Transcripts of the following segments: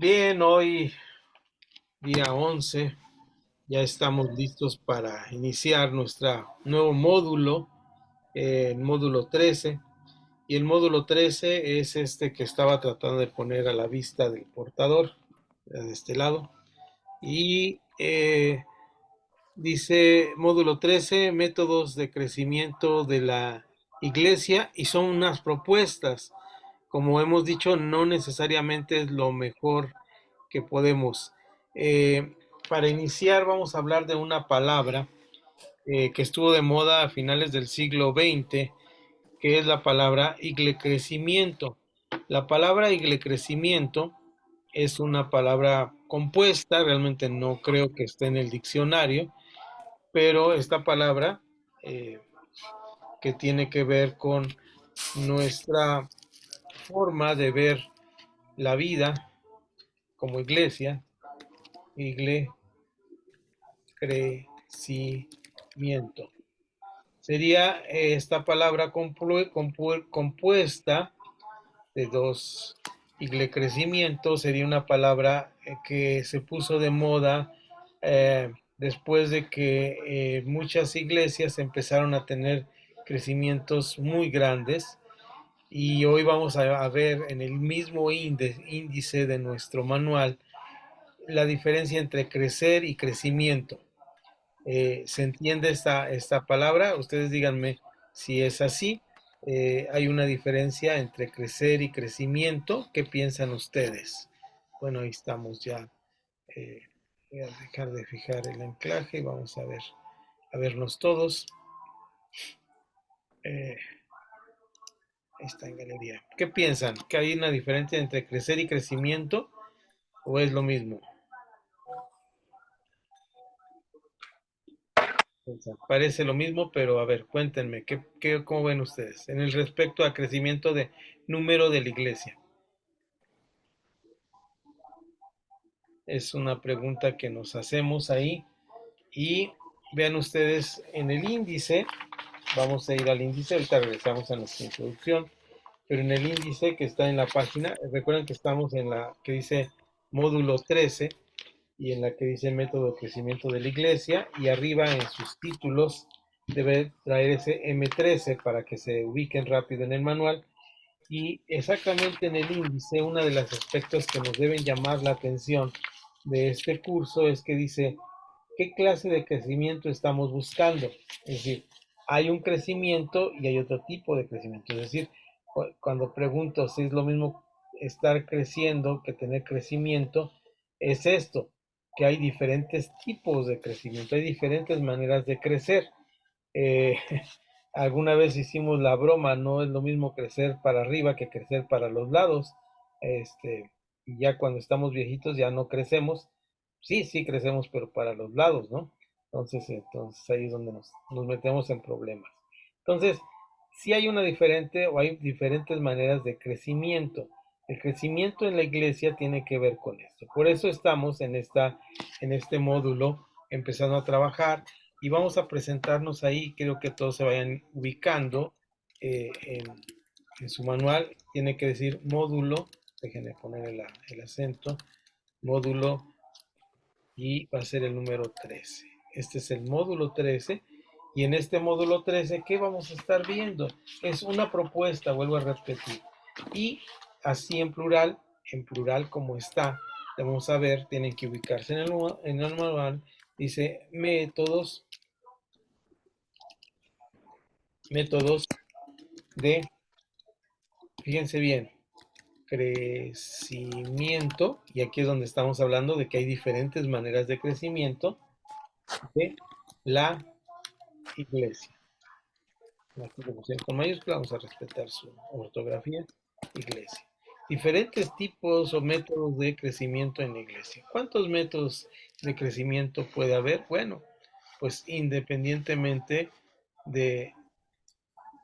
Bien, hoy día 11, ya estamos listos para iniciar nuestro nuevo módulo, el módulo 13. Y el módulo 13 es este que estaba tratando de poner a la vista del portador, de este lado. Y dice módulo 13, métodos de crecimiento de la iglesia, y son unas propuestas. Como hemos dicho, no necesariamente es lo mejor que podemos. Eh, para iniciar vamos a hablar de una palabra que estuvo de moda a finales del siglo XX, que es la palabra iglecrecimiento. La palabra iglecrecimiento es una palabra compuesta, realmente no creo que esté en el diccionario, pero esta palabra eh, que tiene que ver con nuestra forma de ver la vida como iglesia, crecimiento. Sería esta palabra compuesta de dos. Crecimiento sería una palabra que se puso de moda después de que muchas iglesias empezaron a tener crecimientos muy grandes, y hoy vamos a ver en el mismo índice de nuestro manual la diferencia entre crecer y crecimiento. ¿Se entiende esta palabra? Ustedes díganme si es así. Hay una diferencia entre crecer y crecimiento. ¿Qué piensan ustedes? Bueno, ahí estamos ya. Eh, Voy a dejar de fijar el anclaje y vamos a vernos todos. Eh, Ahí está en galería. ¿Qué piensan? ¿Que hay una diferencia entre crecer y crecimiento o es lo mismo? Parece lo mismo, pero a ver, cuéntenme, ¿cómo ven ustedes en el respecto a crecimiento de número de la iglesia? Es una pregunta que nos hacemos ahí, y vean ustedes en el índice, vamos a ir al índice, ahorita regresamos a nuestra introducción, pero en el índice que está en la página, recuerden que estamos en la que dice módulo 13 y en la que dice método de crecimiento de la iglesia, y arriba en sus títulos debe traer ese M13 para que se ubiquen rápido en el manual. Y exactamente en el índice, uno de los aspectos que nos deben llamar la atención de este curso es que dice qué clase de crecimiento estamos buscando. Es decir, hay un crecimiento y hay otro tipo de crecimiento. Es decir, cuando pregunto si es lo mismo estar creciendo que tener crecimiento, es esto, que hay diferentes tipos de crecimiento, hay diferentes maneras de crecer. Eh, Alguna vez hicimos la broma, no es lo mismo crecer para arriba que crecer para los lados. Y ya cuando estamos viejitos ya no crecemos. Sí, sí crecemos, pero para los lados, ¿no? Entonces ahí es donde nos metemos en problemas. Entonces, sí hay una diferente o hay diferentes maneras de crecimiento. El crecimiento en la iglesia tiene que ver con esto. Por eso estamos en este módulo empezando a trabajar, y vamos a presentarnos ahí. Creo que todos se vayan ubicando en su manual. Tiene que decir módulo, déjenme poner el acento, módulo, y va a ser el número 13. Este es el módulo 13. Y en este módulo 13, ¿qué vamos a estar viendo? Es una propuesta, vuelvo a repetir. Y así en plural como está, vamos a ver, tienen que ubicarse en el manual. Dice métodos de, fíjense bien, crecimiento, y aquí es donde estamos hablando de que hay diferentes maneras de crecimiento de la iglesia. Aquí lo pusieron con mayúscula, vamos a respetar su ortografía, iglesia. Diferentes tipos o métodos de crecimiento en la iglesia. ¿Cuántos métodos de crecimiento puede haber? Bueno, pues independientemente de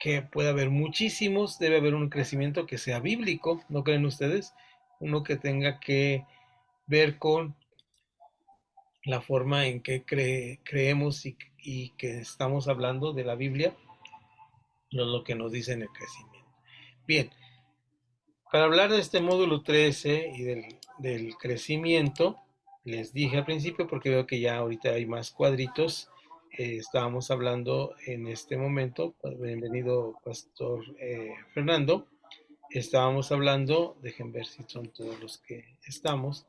que puede haber muchísimos, debe haber un crecimiento que sea bíblico, ¿no creen ustedes? Uno que tenga que ver con la forma en que creemos y que estamos hablando de la Biblia, no es lo que nos dice en el crecimiento. Bien, Para hablar de este módulo 13 y del crecimiento, les dije al principio, porque veo que ya ahorita hay más cuadritos, estábamos hablando en este momento, pues, bienvenido Pastor Fernando, estábamos hablando, dejen ver si son todos los que estamos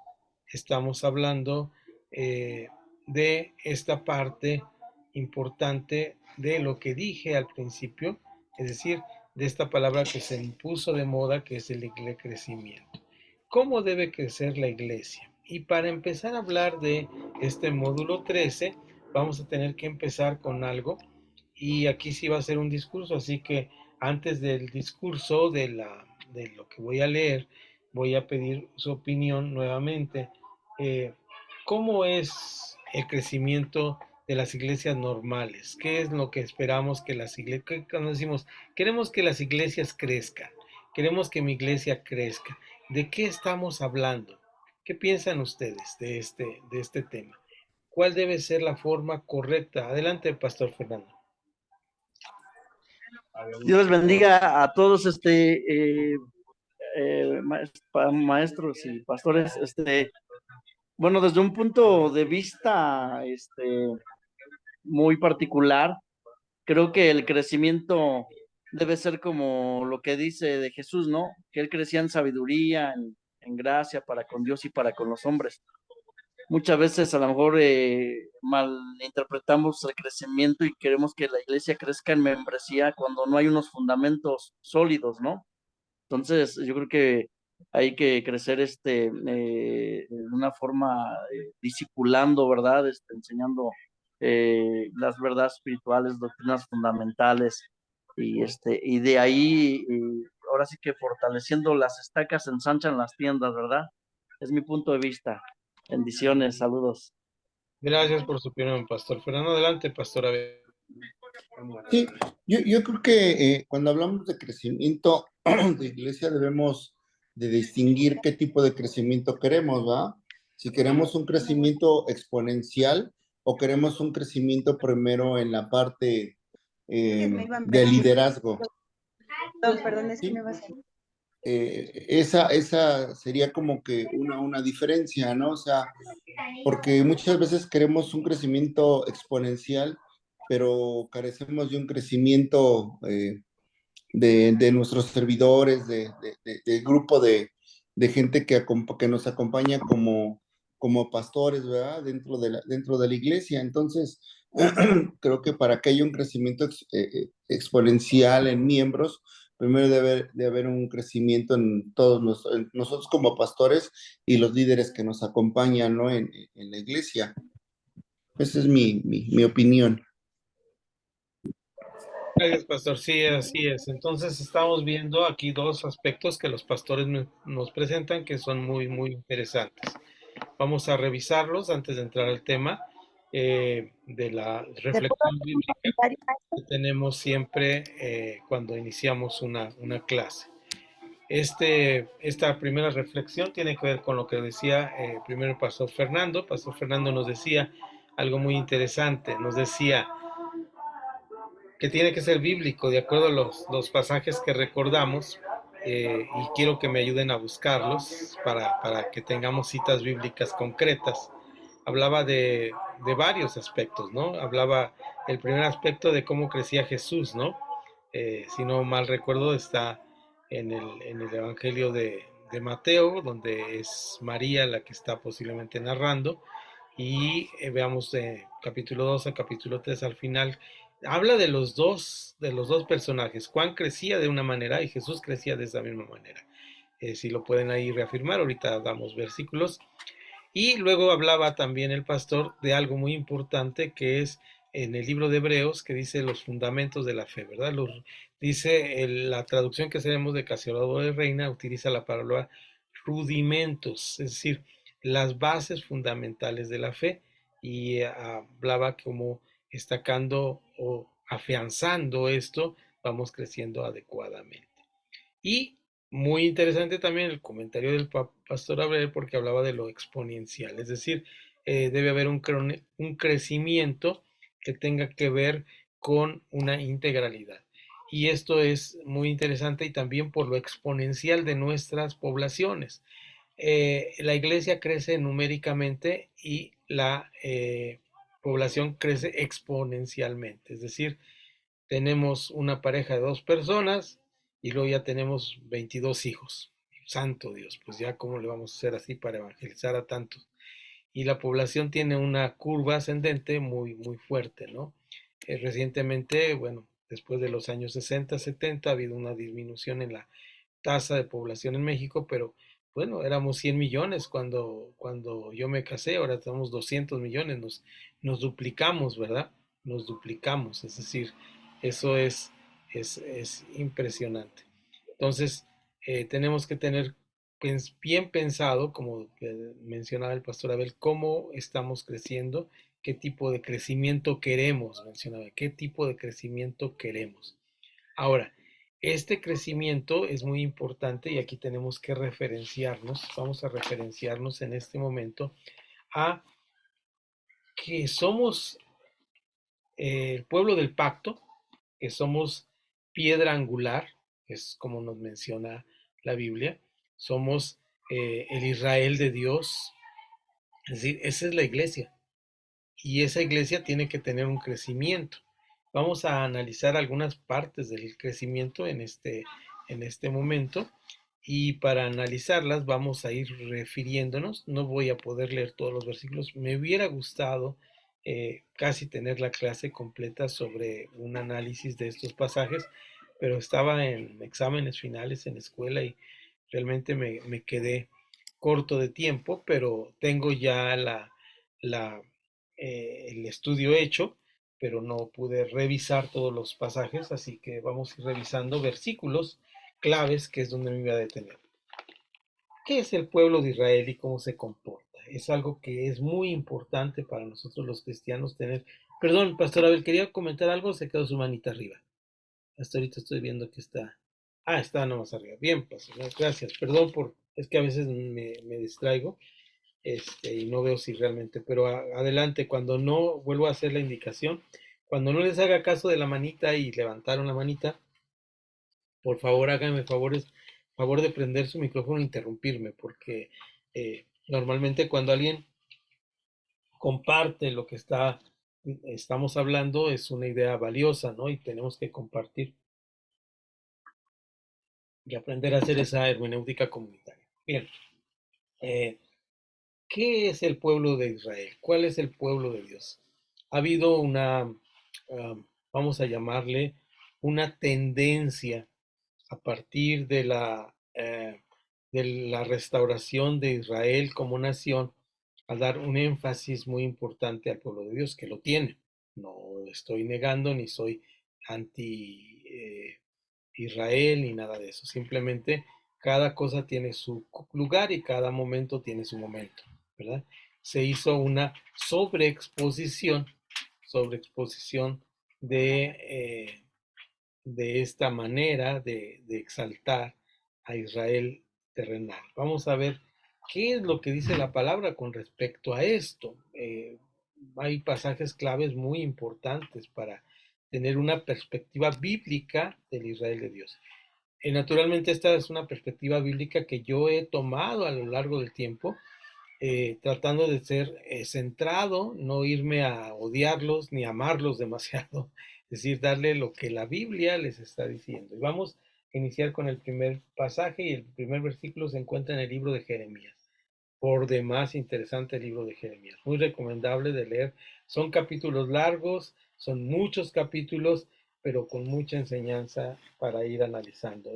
hablando de esta parte importante de lo que dije al principio, es decir, de esta palabra que se impuso de moda, que es el crecimiento. ¿Cómo debe crecer la iglesia? Y para empezar a hablar de este módulo 13, vamos a tener que empezar con algo. Y aquí sí va a ser un discurso, así que antes del discurso de lo que voy a leer, voy a pedir su opinión nuevamente. Eh, ¿Cómo es el crecimiento de las iglesias normales? ¿Qué es lo que esperamos que las iglesias, cuando decimos, queremos que las iglesias crezcan, queremos que mi iglesia crezca? ¿De qué estamos hablando? ¿Qué piensan ustedes de este tema? ¿Cuál debe ser la forma correcta? Adelante, Pastor Fernando. Dios les bendiga a todos, maestros y pastores. Bueno, desde un punto de vista, muy particular, creo que el crecimiento debe ser como lo que dice de Jesús, ¿no? Que él crecía en sabiduría, en gracia para con Dios y para con los hombres. Muchas veces a lo mejor malinterpretamos el crecimiento y queremos que la iglesia crezca en membresía cuando no hay unos fundamentos sólidos, ¿no? Entonces, yo creo que hay que crecer de una forma discipulando, ¿verdad? Enseñando las verdades espirituales, doctrinas fundamentales y de ahí, ahora sí que fortaleciendo las estacas ensanchan las tiendas, ¿verdad? Es mi punto de vista. Bendiciones, saludos. Gracias por su opinión, Pastor Fernando. Adelante, Pastor Abel. Sí, yo creo que cuando hablamos de crecimiento de iglesia debemos de distinguir qué tipo de crecimiento queremos, ¿va? Si queremos un crecimiento exponencial o queremos un crecimiento primero en la parte de liderazgo. Perdón, es que ¿Sí? me vas a... Esa sería como que una diferencia, ¿no? O sea, porque muchas veces queremos un crecimiento exponencial, pero carecemos de un crecimiento de nuestros servidores, del grupo de gente que nos acompaña como pastores, ¿verdad? Dentro de la iglesia. Entonces, creo que para que haya un crecimiento exponencial en miembros, primero de haber un crecimiento en todos nosotros como pastores y los líderes que nos acompañan, ¿no? En la iglesia. Esa es mi opinión. Gracias, Pastor. Sí, así es. Entonces, estamos viendo aquí dos aspectos que los pastores nos presentan que son muy, muy interesantes. Vamos a revisarlos antes de entrar al tema de la ¿Te puedo reflexión hacer un bíblica comentario, maestro? que tenemos siempre cuando iniciamos una clase. Esta primera reflexión tiene que ver con lo que decía primero el Pastor Fernando. Pastor Fernando nos decía algo muy interesante. Nos decía que tiene que ser bíblico, de acuerdo a los pasajes que recordamos, y quiero que me ayuden a buscarlos para que tengamos citas bíblicas concretas. Hablaba de varios aspectos, ¿no? Hablaba el primer aspecto de cómo crecía Jesús, ¿no? Si no mal recuerdo, está en el Evangelio de Mateo, donde es María la que está posiblemente narrando, y veamos de capítulo 2 a capítulo 3 al final. Habla de los dos personajes. Juan crecía de una manera y Jesús crecía de esa misma manera. Si lo pueden ahí reafirmar, ahorita damos versículos. Y luego hablaba también el pastor de algo muy importante que es en el libro de Hebreos, que dice los fundamentos de la fe, ¿verdad? Dice la traducción que tenemos de Casiodoro de Reina, utiliza la palabra rudimentos, es decir, las bases fundamentales de la fe, y hablaba como destacando o afianzando esto, vamos creciendo adecuadamente. Y muy interesante también el comentario del pastor Abreu porque hablaba de lo exponencial, es decir, debe haber un crecimiento que tenga que ver con una integralidad. Y esto es muy interesante y también por lo exponencial de nuestras poblaciones. La iglesia crece numéricamente y la población crece exponencialmente. Es decir, tenemos una pareja de 2 personas y luego ya tenemos 22 hijos. Santo Dios, pues ya cómo le vamos a hacer así para evangelizar a tantos. Y la población tiene una curva ascendente muy, muy fuerte, ¿no? Recientemente, bueno, después de los años 60, 70, ha habido una disminución en la tasa de población en México, pero bueno, éramos 100 millones cuando yo me casé, ahora estamos 200 millones, nos duplicamos, ¿verdad? Nos duplicamos, es decir, eso es impresionante. Entonces, tenemos que tener bien pensado, como mencionaba el pastor Abel, cómo estamos creciendo, qué tipo de crecimiento queremos, mencionaba, qué tipo de crecimiento queremos. Ahora, este crecimiento es muy importante y aquí tenemos que referenciarnos, vamos a referenciarnos en este momento a que somos el pueblo del pacto, que somos piedra angular, es como nos menciona la Biblia, somos el Israel de Dios, es decir, esa es la iglesia y esa iglesia tiene que tener un crecimiento. Vamos a analizar algunas partes del crecimiento en este momento y para analizarlas vamos a ir refiriéndonos. No voy a poder leer todos los versículos. Me hubiera gustado casi tener la clase completa sobre un análisis de estos pasajes, pero estaba en exámenes finales en la escuela y realmente me quedé corto de tiempo, pero tengo ya la el estudio hecho, pero no pude revisar todos los pasajes, así que vamos a ir revisando versículos claves, que es donde me iba a detener. ¿Qué es el pueblo de Israel y cómo se comporta? Es algo que es muy importante para nosotros los cristianos tener. Perdón, Pastor Abel, quería comentar algo, se quedó su manita arriba. Hasta ahorita estoy viendo que está. Ah, está nomás arriba. Bien, Pastor, gracias. Perdón por. Es que a veces me distraigo y no veo si realmente, pero adelante, cuando no, vuelvo a hacer la indicación, cuando no les haga caso de la manita y levantaron la manita, por favor háganme favor de prender su micrófono e interrumpirme, porque normalmente cuando alguien comparte lo que estamos hablando es una idea valiosa, ¿no? Y tenemos que compartir y aprender a hacer esa hermenéutica comunitaria. Bien, eh, ¿qué es el pueblo de Israel? ¿Cuál es el pueblo de Dios? Ha habido vamos a llamarle, una tendencia a partir de la restauración de Israel como nación a dar un énfasis muy importante al pueblo de Dios, que lo tiene. No estoy negando ni soy anti Israel ni nada de eso. Simplemente cada cosa tiene su lugar y cada momento tiene su momento, ¿verdad? Se hizo una sobreexposición eh, de esta manera de exaltar a Israel terrenal. Vamos a ver qué es lo que dice la palabra con respecto a esto. Hay pasajes claves muy importantes para tener una perspectiva bíblica del Israel de Dios. Naturalmente esta es una perspectiva bíblica que yo he tomado a lo largo del tiempo, tratando de ser centrado, no irme a odiarlos ni amarlos demasiado, es decir, darle lo que la Biblia les está diciendo. Y vamos a iniciar con el primer pasaje y el primer versículo se encuentra en el libro de Jeremías. Por demás interesante el libro de Jeremías, muy recomendable de leer. Son capítulos largos, son muchos capítulos, pero con mucha enseñanza para ir analizando.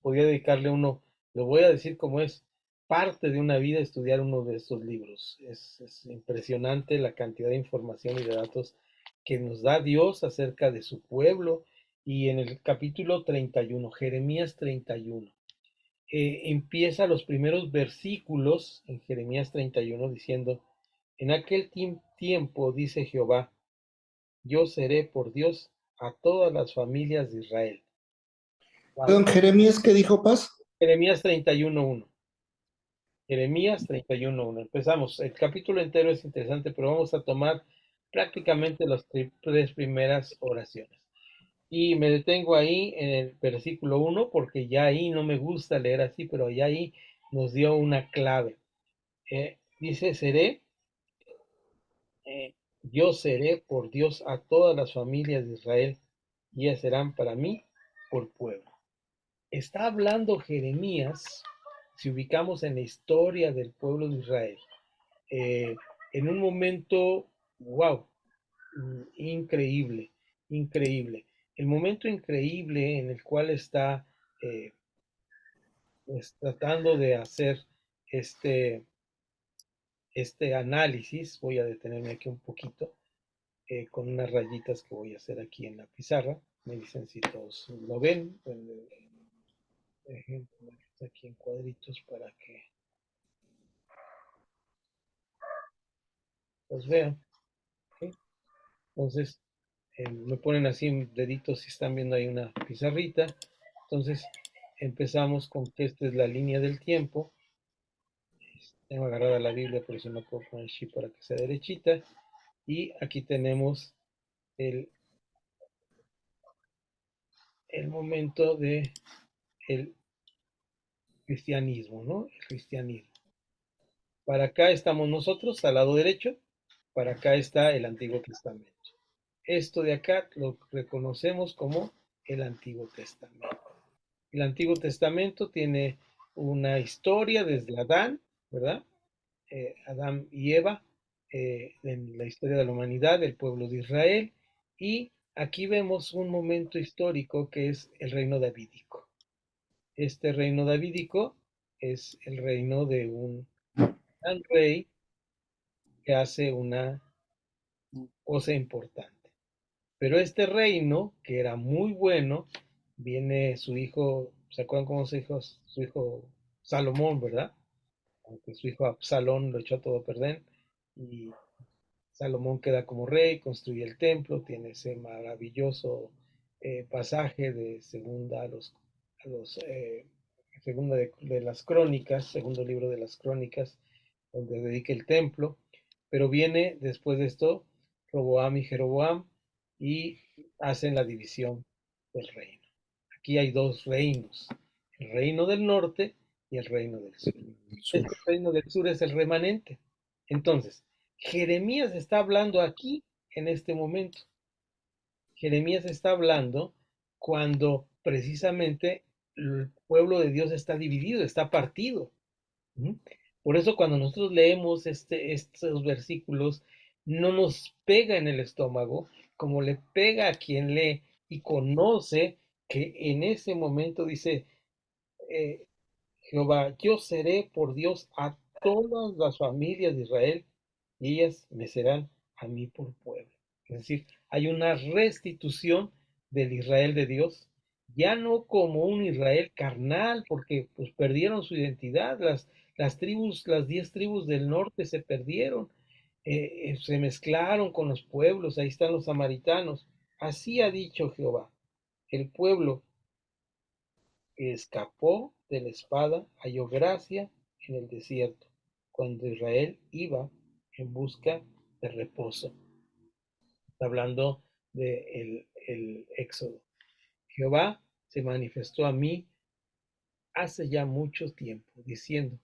Podría dedicarle uno, lo voy a decir como es, parte de una vida estudiar uno de estos libros. Es impresionante la cantidad de información y de datos que nos da Dios acerca de su pueblo. Y en el capítulo 31, Jeremías 31, empieza los primeros versículos en Jeremías 31 diciendo, en aquel tiempo, dice Jehová, yo seré por Dios a todas las familias de Israel. Don Jeremías, ¿qué dijo Paz? Jeremías 31:1. Jeremías 31:1. Empezamos. El capítulo entero es interesante, pero vamos a tomar prácticamente las tres primeras oraciones. Y me detengo ahí en el versículo 1 porque ya ahí no me gusta leer así, pero ya ahí nos dio una clave. Dice, yo seré por Dios a todas las familias de Israel y ellas serán para mí por pueblo. Está hablando Jeremías, si ubicamos en la historia del pueblo de Israel, eh, en un momento, wow, increíble, increíble. El momento increíble en el cual está eh, pues, tratando de hacer este, este análisis, voy a detenerme aquí un poquito, con unas rayitas que voy a hacer aquí en la pizarra. Me dicen si todos lo ven. Ejemplo, aquí en cuadritos para que los vean. ¿Okay? Entonces, me ponen así deditos si están viendo ahí una pizarrita. Entonces, empezamos con que esta es la línea del tiempo. Tengo agarrada la Biblia, por eso no puedo poner shift para que sea derechita. Y aquí tenemos el, el momento de el cristianismo, ¿no? El cristianismo. Para acá estamos nosotros, al lado derecho. Para acá está el Antiguo Testamento. Esto de acá lo reconocemos como el Antiguo Testamento. El Antiguo Testamento tiene una historia desde Adán, ¿verdad? Adán y Eva, en la historia de la humanidad, del pueblo de Israel, y aquí vemos un momento histórico que es el reino davídico. Este reino davídico es el reino de un gran rey que hace una cosa importante. Pero este reino, que era muy bueno, viene su hijo, ¿se acuerdan cómo se dijo? Su hijo Salomón, ¿verdad? Aunque su hijo Absalón lo echó todo a perder. Y Salomón queda como rey, construye el templo, tiene ese maravilloso pasaje de segunda de las crónicas, segundo libro de las crónicas, donde dedica el templo. Pero viene después de esto Roboam y Jeroboam y hacen la división del reino. Aquí hay dos reinos, el reino del norte y el reino del sur. Este reino del sur es el remanente. Entonces, Jeremías está hablando aquí en este momento. Jeremías está hablando cuando precisamente el pueblo de Dios está dividido, está partido. ¿Mm? Por eso cuando nosotros leemos estos versículos, no nos pega en el estómago como le pega a quien lee y conoce que en ese momento dice, eh, Jehová, yo seré por Dios a todas las familias de Israel y ellas me serán a mí por pueblo. Es decir, hay una restitución del Israel de Dios, ya no como un Israel carnal, porque pues perdieron su identidad, las tribus, las 10 tribus del norte se perdieron, se mezclaron con los pueblos, ahí están los samaritanos. Así ha dicho Jehová, el pueblo que escapó de la espada halló gracia en el desierto, cuando Israel iba en busca de reposo. Está hablando del el Éxodo. Jehová se manifestó a mí hace ya mucho tiempo, diciendo,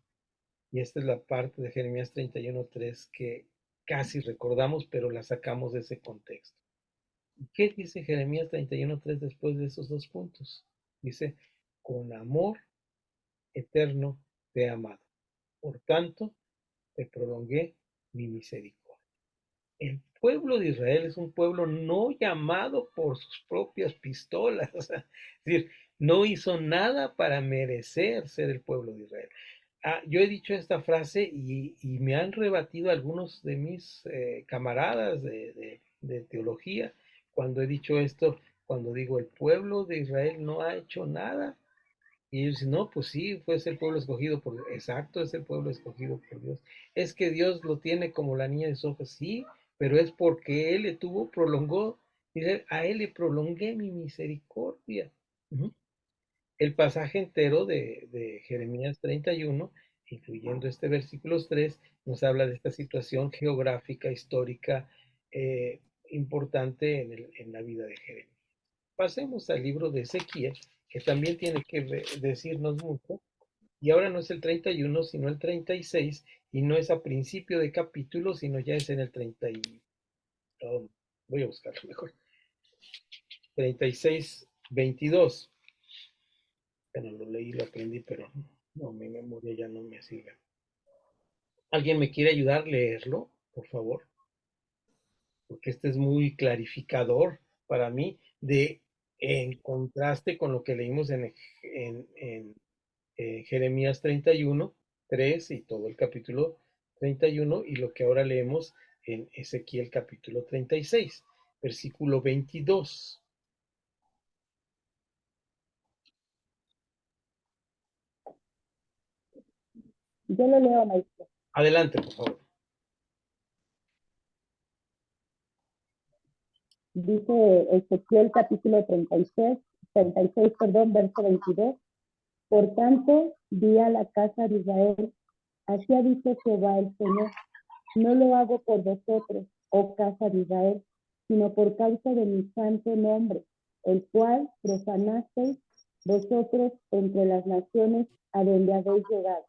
y esta es la parte de Jeremías 31:3 que casi recordamos, pero la sacamos de ese contexto. ¿Qué dice Jeremías 31:3 después de esos dos puntos? Dice, con amor eterno te he amado. Por tanto, te prolongué mi misericordia. El pueblo de Israel es un pueblo no llamado por sus propias pistolas. O sea, es decir, no hizo nada para merecer ser el pueblo de Israel. Yo he dicho esta frase y me han rebatido algunos de mis camaradas de teología cuando he dicho esto, cuando digo el pueblo de Israel no ha hecho nada. Y ellos dicen, no, pues sí, fue el pueblo escogido por Dios. Exacto, es el pueblo escogido por Dios. Es que Dios lo tiene como la niña de sus ojos, sí, pero es porque Él le tuvo, prolongó, dice, a Él le prolongué mi misericordia. Ujú. El pasaje entero de Jeremías 31, incluyendo este versículo 3, nos habla de esta situación geográfica, histórica, importante en la vida de Jeremías. pasemos al libro de Ezequiel, que también tiene que decirnos mucho. Y ahora no es el 31, sino el 36, y no es a principio de capítulo, sino ya es en el 30 voy a buscarlo mejor. 36, 22. Bueno, lo leí, lo aprendí, pero no, mi memoria ya no me sirve. ¿Alguien me quiere ayudar a leerlo, por favor? Porque este es muy clarificador para mí, en contraste con lo que leímos en Jeremías 31, 3 y todo el capítulo 31, y lo que ahora leemos en Ezequiel capítulo 36, versículo 22. Yo lo leo, maestro. Adelante, por favor. Dice Ezequiel capítulo 36, perdón, verso 22. Por tanto, di a la casa de Israel, así ha dicho Jehová el Señor, no lo hago por vosotros, oh casa de Israel, sino por causa de mi santo nombre, el cual profanasteis vosotros entre las naciones a donde habéis llegado.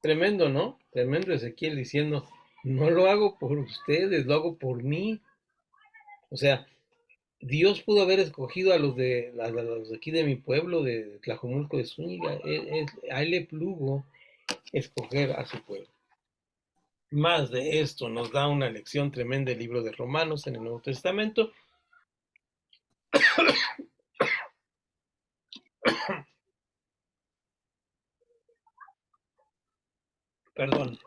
Tremendo, ¿no? Tremendo Ezequiel diciendo, no lo hago por ustedes, lo hago por mí. O sea, Dios pudo haber escogido a los de aquí de mi pueblo, de Tlajomulco de Zúñiga. A él le plugo escoger a su pueblo. Más de esto nos da una lección tremenda el libro de Romanos en el Nuevo Testamento. Perdón.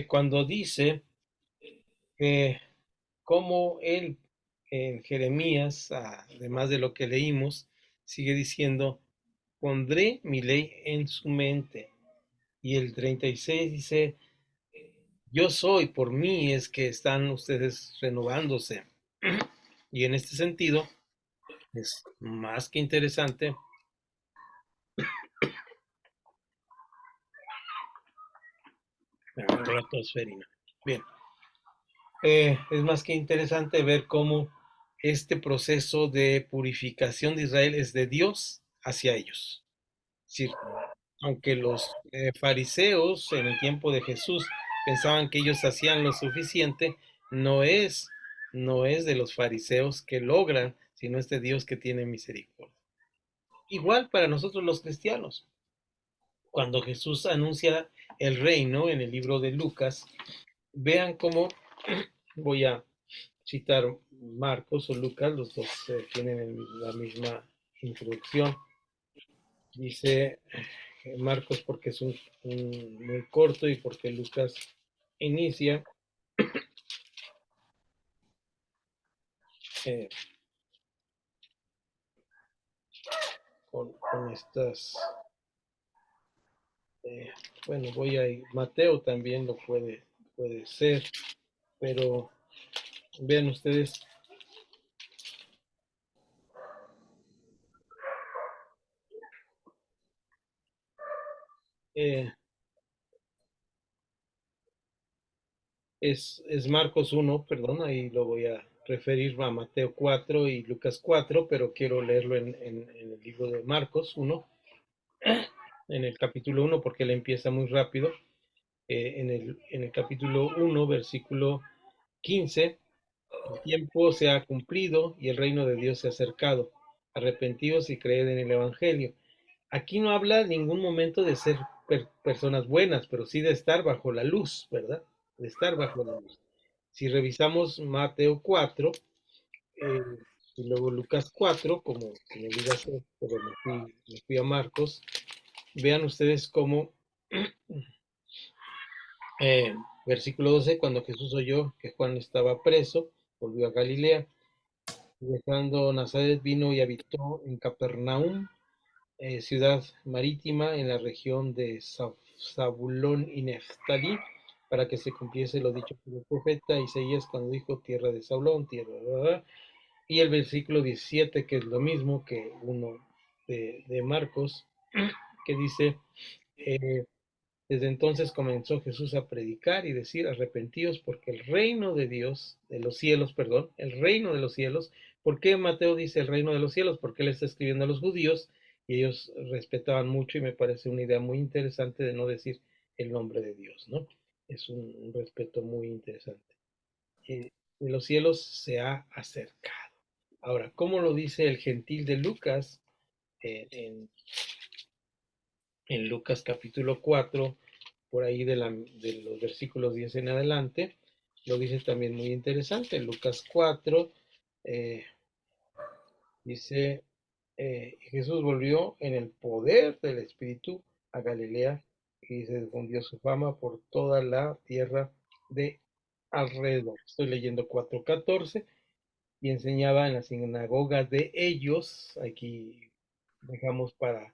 Cuando dice que como él en Jeremías, además de lo que leímos, sigue diciendo, pondré mi ley en su mente. Y el 36 dice, yo soy, por mí es que están ustedes renovándose. Y en este sentido, es más que interesante. Me agarró la tosferina. Bien. Es más que interesante ver cómo este proceso de purificación de Israel es de Dios hacia ellos. Es decir, aunque los fariseos en el tiempo de Jesús pensaban que ellos hacían lo suficiente, no es, no es de los fariseos que logran, sino es de Dios que tiene misericordia. Igual para nosotros los cristianos. Cuando Jesús anuncia el reino en el libro de Lucas, vean cómo voy a citar Marcos o Lucas, los dos tienen la misma introducción. Dice Marcos porque es muy corto y porque Lucas inicia eh, con estas, bueno, voy a ir, Mateo también lo puede ser, pero vean ustedes, eh, es Marcos 1, perdón, ahí lo voy a referir a Mateo 4 y Lucas 4, pero quiero leerlo en el libro de Marcos 1, en el capítulo 1, porque él empieza muy rápido. En el capítulo 1, versículo 15, el tiempo se ha cumplido y el reino de Dios se ha acercado. Arrepentíos y creed en el Evangelio. Aquí no habla en ningún momento de ser personas buenas, pero sí de estar bajo la luz, ¿verdad? De estar bajo la luz. Si revisamos Mateo 4 y luego Lucas 4, como me digas, pero me fui a Marcos, vean ustedes cómo versículo 12, cuando Jesús oyó que Juan estaba preso, volvió a Galilea, y dejando Nazaret vino y habitó en Capernaum, ciudad marítima en la región de Zabulón y Neftalí, para que se cumpliese lo dicho por el profeta Isaías cuando dijo tierra de Zabulón, tierra, y el versículo 17, que es lo mismo que 1, de Marcos, que dice, desde entonces comenzó Jesús a predicar y decir, arrepentíos porque el reino de Dios, de los cielos, perdón, el reino de los cielos. ¿Por qué Mateo dice el reino de los cielos? Porque él está escribiendo a los judíos y ellos respetaban mucho y me parece una idea muy interesante de no decir el nombre de Dios, ¿no? Es un respeto muy interesante. De los cielos se ha acercado. Ahora, ¿cómo lo dice el gentil de Lucas en Lucas capítulo 4, por ahí de los versículos 10 en adelante? Lo dice también muy interesante. Lucas 4 dice, Jesús volvió en el poder del Espíritu a Galilea y se difundió su fama por toda la tierra de alrededor. Estoy leyendo 4:14. Y enseñaba en las sinagogas de ellos. Aquí dejamos para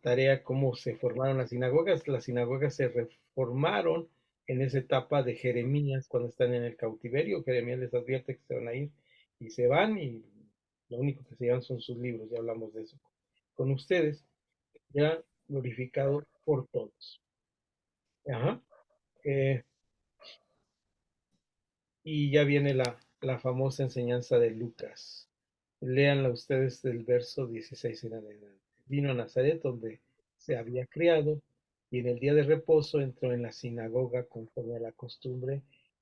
tarea cómo se formaron las sinagogas. Las sinagogas se reformaron en esa etapa de Jeremías, cuando están en el cautiverio. Jeremías les advierte que se van a ir y se van, y lo único que se llevan son sus libros. Ya hablamos de eso con ustedes, ya glorificado por todos. Ajá. Y ya viene la famosa enseñanza de Lucas. Léanla ustedes del verso 16 en adelante. Vino a Nazaret, donde se había criado, y en el día de reposo entró en la sinagoga conforme a la costumbre,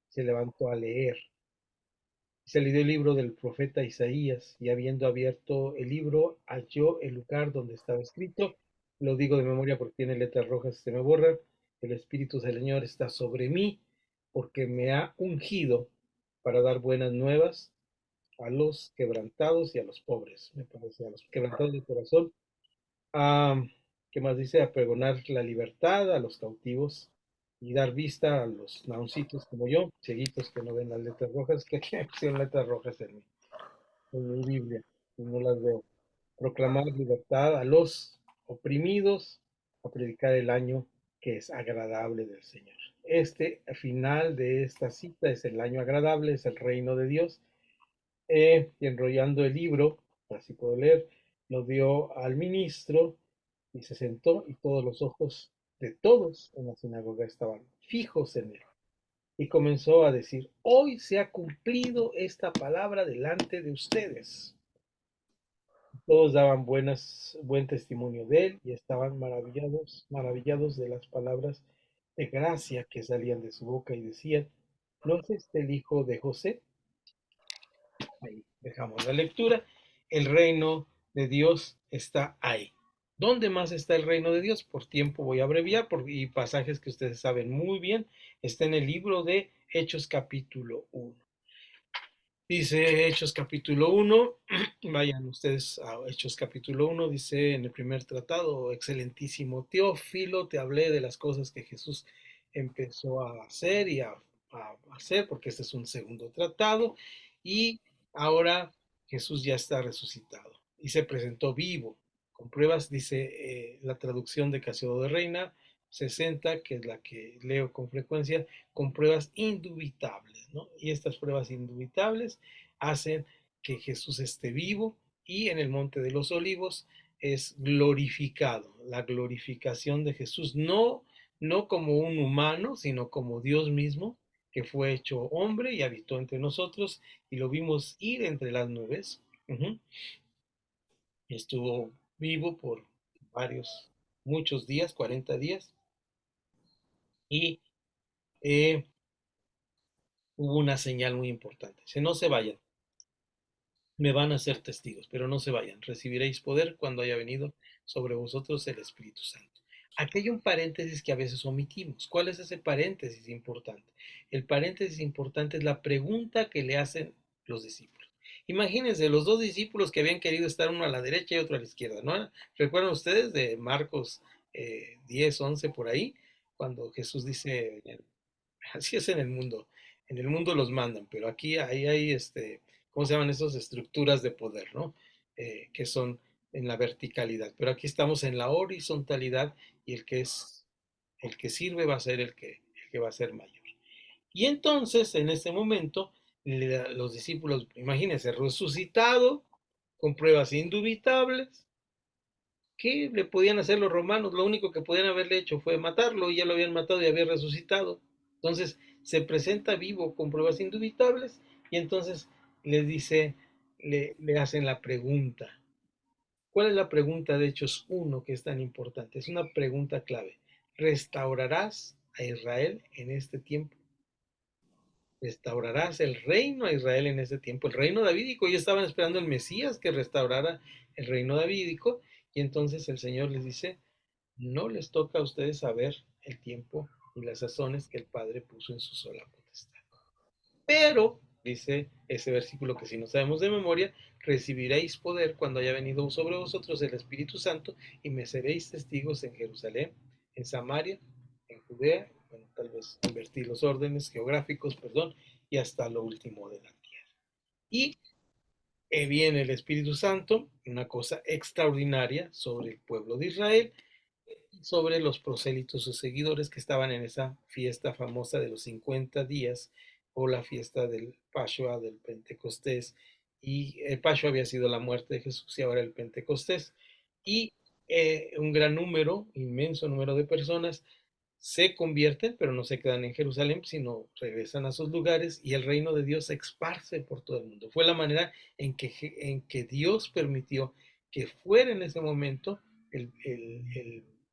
se levantó a leer. Se le dio el libro del profeta Isaías, y habiendo abierto el libro, halló el lugar donde estaba escrito. Lo digo de memoria porque tiene letras rojas y se me borra. El Espíritu del Señor está sobre mí, porque me ha ungido para dar buenas nuevas a los quebrantados y a los pobres, me parece, a los quebrantados de corazón. Ah, ¿Qué más dice? A pregonar la libertad a los cautivos y dar vista a los nauncitos como yo, cieguitos que no ven las letras rojas, que aquí son letras rojas en mi Biblia y no las veo. Proclamar libertad a los oprimidos, a predicar el año que es agradable del Señor. Este final de esta cita es el año agradable, es el reino de Dios. Y enrollando el libro, así puedo leer, lo dio al ministro y se sentó, y todos los ojos de todos en la sinagoga estaban fijos en él. Y comenzó a decir, hoy se ha cumplido esta palabra delante de ustedes. Todos daban buen testimonio de él y estaban maravillados de las palabras de gracia que salían de su boca, y decían, ¿no es este el hijo de José? Ahí dejamos la lectura. El reino de Dios está ahí. ¿Dónde más está el reino de Dios? Por tiempo voy a abreviar, y pasajes que ustedes saben muy bien. Está en el libro de Hechos capítulo 1. Dice Hechos capítulo 1, vayan ustedes a Hechos capítulo 1, dice en el primer tratado, excelentísimo Teófilo, te hablé de las cosas que Jesús empezó a hacer y a hacer, porque este es un segundo tratado, y ahora Jesús ya está resucitado y se presentó vivo, con pruebas, dice la traducción de Casiodoro de Reina 60, que es la que leo con frecuencia, con pruebas indubitables, ¿no? Y estas pruebas indubitables hacen que Jesús esté vivo, y en el Monte de los Olivos es glorificado, la glorificación de Jesús, no como un humano, sino como Dios mismo, que fue hecho hombre y habitó entre nosotros, y lo vimos ir entre las nubes. Estuvo vivo por muchos días, 40 días, y hubo una señal muy importante. Dice, no se vayan, me van a ser testigos, pero no se vayan. Recibiréis poder cuando haya venido sobre vosotros el Espíritu Santo. Aquí hay un paréntesis que a veces omitimos. ¿Cuál es ese paréntesis importante? El paréntesis importante es la pregunta que le hacen los discípulos. Imagínense, los dos discípulos que habían querido estar uno a la derecha y otro a la izquierda, ¿no? ¿Recuerdan ustedes de Marcos 10, 11 por ahí? Cuando Jesús dice, así es en el mundo los mandan, pero aquí hay ¿cómo se llaman esas estructuras de poder, ¿no? Que son en la verticalidad, pero aquí estamos en la horizontalidad, y el que sirve va a ser el que va a ser mayor. Y entonces, en este momento, los discípulos, imagínense, resucitado, con pruebas indubitables, ¿Qué le podían hacer los romanos? Lo único que podían haberle hecho fue matarlo y ya lo habían matado y había resucitado. Entonces se presenta vivo con pruebas indubitables y entonces les dice, le hacen la pregunta. ¿Cuál es la pregunta de Hechos 1 que es tan importante? Es una pregunta clave. ¿Restaurarás a Israel en este tiempo? ¿Restaurarás el reino a Israel en este tiempo? El reino davídico. Ellos estaban esperando el Mesías que restaurara el reino davídico y entonces el Señor les dice, no les toca a ustedes saber el tiempo y las sazones que el Padre puso en su sola potestad. Pero, dice ese versículo que si no sabemos de memoria, recibiréis poder cuando haya venido sobre vosotros el Espíritu Santo y me seréis testigos en Jerusalén, en Samaria, en Judea, bueno, tal vez invertir los órdenes geográficos, perdón, y hasta lo último de la tierra. Y viene el Espíritu Santo, una cosa extraordinaria sobre el pueblo de Israel, sobre los prosélitos o seguidores que estaban en esa fiesta famosa de los 50 días o la fiesta del Pascua, del Pentecostés. Y el Pascua había sido la muerte de Jesús y ahora el Pentecostés. Y un gran número, inmenso número de personas se convierten, pero no se quedan en Jerusalén, sino regresan a sus lugares y el reino de Dios se esparce por todo el mundo. Fue la manera en que Dios permitió que fuera en ese momento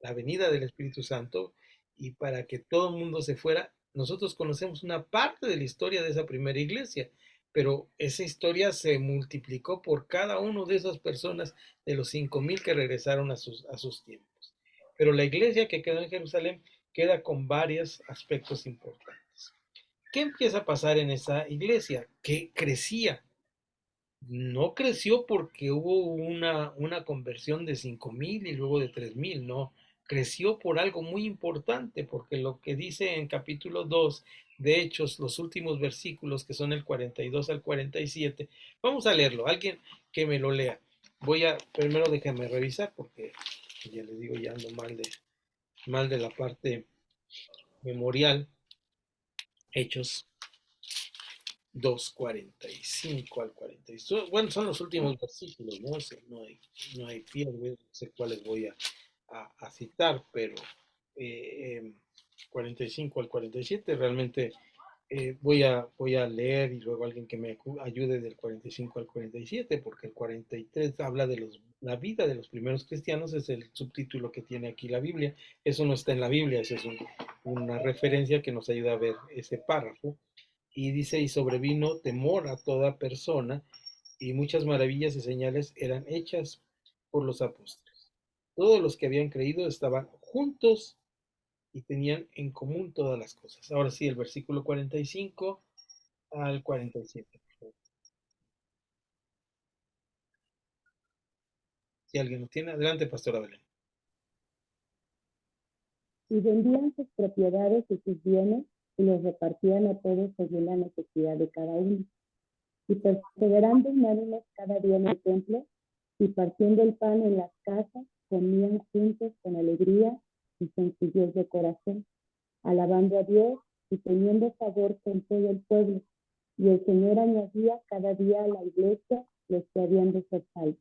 la venida del Espíritu Santo y para que todo el mundo se fuera. Nosotros conocemos una parte de la historia de esa primera iglesia, pero esa historia se multiplicó por cada uno de esas personas de los 5,000 que regresaron a sus tiempos. Pero la iglesia que quedó en Jerusalén queda con varios aspectos importantes. ¿Qué empieza a pasar en esa iglesia? Que crecía. No creció porque hubo una conversión de 5,000 y luego de 3,000, no. Creció por algo muy importante, porque lo que dice en capítulo 2 de Hechos, los últimos versículos, que son el 42 al 47, vamos a leerlo, alguien que me lo lea. Primero déjenme revisar, porque ya les digo, ya ando mal de la parte memorial. Hechos 2:45 al 46. Bueno, son los últimos versículos, ¿no? No hay pierde, no sé cuáles voy a citar, pero 45 al 47 realmente voy a leer y luego alguien que me ayude del 45 al 47, porque el 43 habla de la vida de los primeros cristianos, es el subtítulo que tiene aquí la Biblia. Eso no está en la Biblia, eso es una referencia que nos ayuda a ver ese párrafo. Y dice, y sobrevino temor a toda persona, y muchas maravillas y señales eran hechas por los apóstoles. Todos los que habían creído estaban juntos y tenían en común todas las cosas. Ahora sí, el versículo 45 al 47. Si alguien lo tiene, adelante, pastora Belén. Y vendían sus propiedades y sus bienes y los repartían a todos según la necesidad de cada uno. Y perseverando unánimes cada día en el templo y partiendo el pan en las casas, comían juntos con alegría y sencillez de corazón, alabando a Dios y teniendo favor con todo el pueblo. Y el Señor añadía cada día a la iglesia los que habían de ser salvos.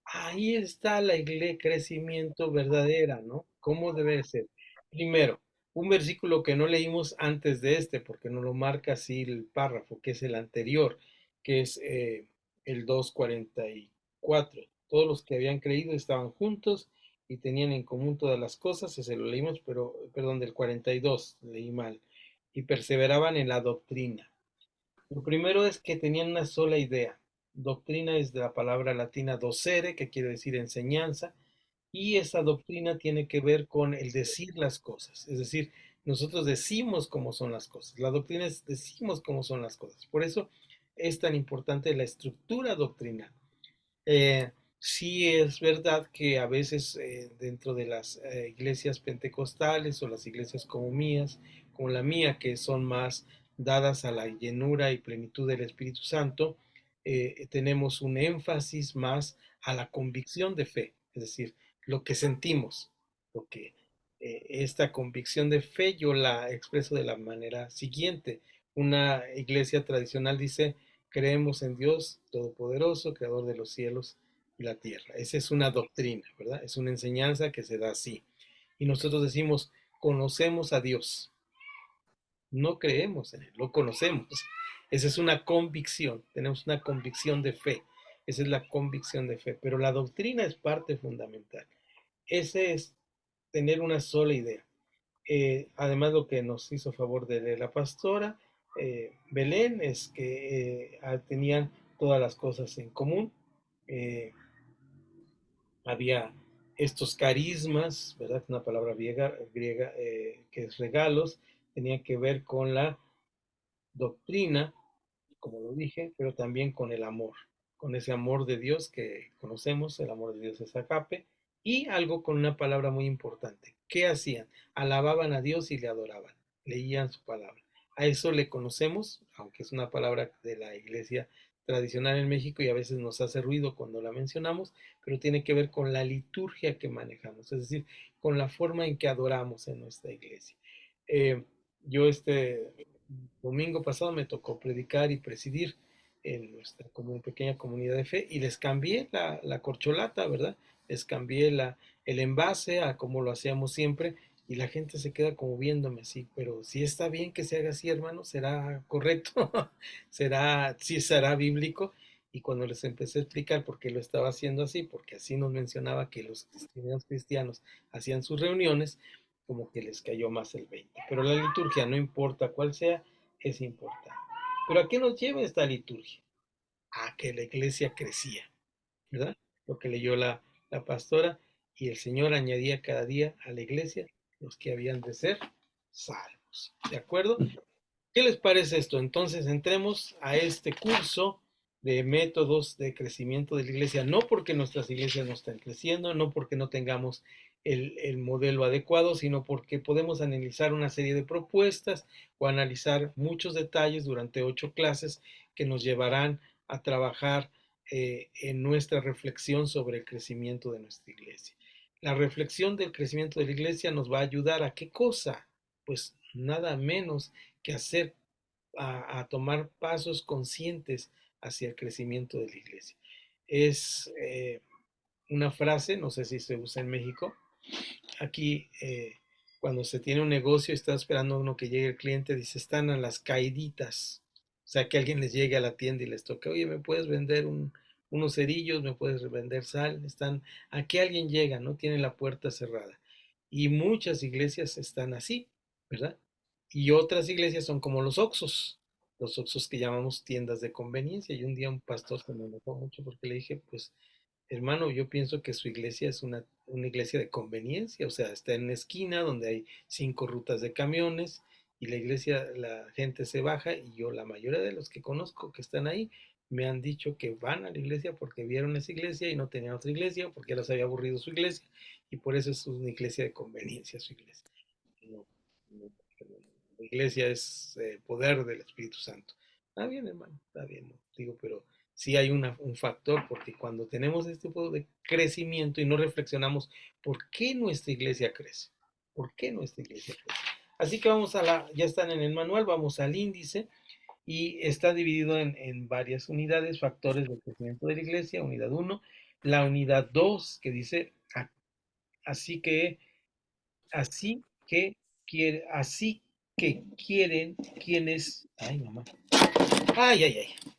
Ahí está la crecimiento verdadera, ¿no? ¿Cómo debe ser? Primero, un versículo que no leímos antes de este, porque no lo marca así el párrafo, que es el anterior, que es el 2:44. Todos los que habían creído estaban juntos y tenían en común todas las cosas, ese lo leímos, pero, perdón, del 42, leí mal, y perseveraban en la doctrina. Lo primero es que tenían una sola idea. Doctrina es de la palabra latina docere, que quiere decir enseñanza, y esa doctrina tiene que ver con el decir las cosas. Es decir, nosotros decimos cómo son las cosas. La doctrina es decimos cómo son las cosas. Por eso es tan importante la estructura doctrinal. Sí es verdad que a veces dentro de las iglesias pentecostales o las iglesias como la mía, que son más dadas a la llenura y plenitud del Espíritu Santo, tenemos un énfasis más a la convicción de fe, es decir, lo que sentimos, lo que esta convicción de fe yo la expreso de la manera siguiente. Una iglesia tradicional dice, creemos en Dios Todopoderoso, Creador de los cielos y la tierra. Esa es una doctrina, ¿verdad? Es una enseñanza que se da así. Y nosotros decimos, conocemos a Dios. No creemos en Él, lo conocemos. Esa es una convicción, tenemos una convicción de fe. Esa es la convicción de fe, pero la doctrina es parte fundamental. Ese es tener una sola idea. Además, lo que nos hizo favor de leer la pastora Belén es que tenían todas las cosas en común. Eh, Había estos carismas, ¿verdad? Una palabra griega que es regalos, tenía que ver con la doctrina, como lo dije, pero también con el amor, con ese amor de Dios que conocemos, el amor de Dios es agape, y algo con una palabra muy importante. ¿Qué hacían? Alababan a Dios y le adoraban, leían su palabra. A eso le conocemos, aunque es una palabra de la iglesia tradicional en México y a veces nos hace ruido cuando la mencionamos, pero tiene que ver con la liturgia que manejamos, es decir, con la forma en que adoramos en nuestra iglesia. Eh, yo domingo pasado me tocó predicar y presidir en nuestra pequeña comunidad de fe y les cambié la corcholata, ¿verdad? Les cambié el envase a como lo hacíamos siempre y la gente se queda como viéndome así, pero si está bien que se haga así, hermano, será correcto, sí será bíblico. Y cuando les empecé a explicar por qué lo estaba haciendo así, porque así nos mencionaba que los cristianos hacían sus reuniones, como que les cayó más el 20. Pero la liturgia, no importa cuál sea, es importante. Pero ¿a qué nos lleva esta liturgia? A que la iglesia crecía, ¿verdad? Lo que leyó la pastora, y el Señor añadía cada día a la iglesia los que habían de ser salvos. ¿De acuerdo? ¿Qué les parece esto? Entonces entremos a este curso de métodos de crecimiento de la iglesia, no porque nuestras iglesias no estén creciendo, no porque no tengamos el modelo adecuado, sino porque podemos analizar una serie de propuestas o analizar muchos detalles durante 8 clases que nos llevarán a trabajar en nuestra reflexión sobre el crecimiento de nuestra iglesia. La reflexión del crecimiento de la iglesia nos va a ayudar a qué cosa, pues nada menos que hacer a tomar pasos conscientes hacia el crecimiento de la iglesia. Es una frase, no sé si se usa en México, aquí cuando se tiene un negocio y está esperando uno que llegue el cliente, dice, están a las caiditas. O sea, que alguien les llegue a la tienda y les toque, oye, ¿me puedes vender unos cerillos? ¿Me puedes vender sal? Están, a que alguien llega, no tiene la puerta cerrada. Y muchas iglesias están así, ¿verdad? Y otras iglesias son como los Oxxos que llamamos tiendas de conveniencia. Y un día un pastor se me enojó mucho porque le dije, pues, hermano, yo pienso que su iglesia es una iglesia de conveniencia, o sea, está en una esquina donde hay 5 rutas de camiones y la iglesia, la gente se baja y yo, la mayoría de los que conozco que están ahí, me han dicho que van a la iglesia porque vieron esa iglesia y no tenían otra iglesia, porque ya les había aburrido su iglesia y por eso es una iglesia de conveniencia su iglesia. No, no, la iglesia es poder del Espíritu Santo. Está bien, hermano, está bien, no digo, pero sí hay un factor, porque cuando tenemos este tipo de crecimiento y no reflexionamos por qué nuestra iglesia crece, por qué nuestra iglesia crece. Así que vamos ya están en el manual, vamos al índice y está dividido en varias unidades, factores del crecimiento de la iglesia, unidad 1, la unidad 2 que dice, así que, así que, así que quieren quienes, ay mamá, ay, ay, ay,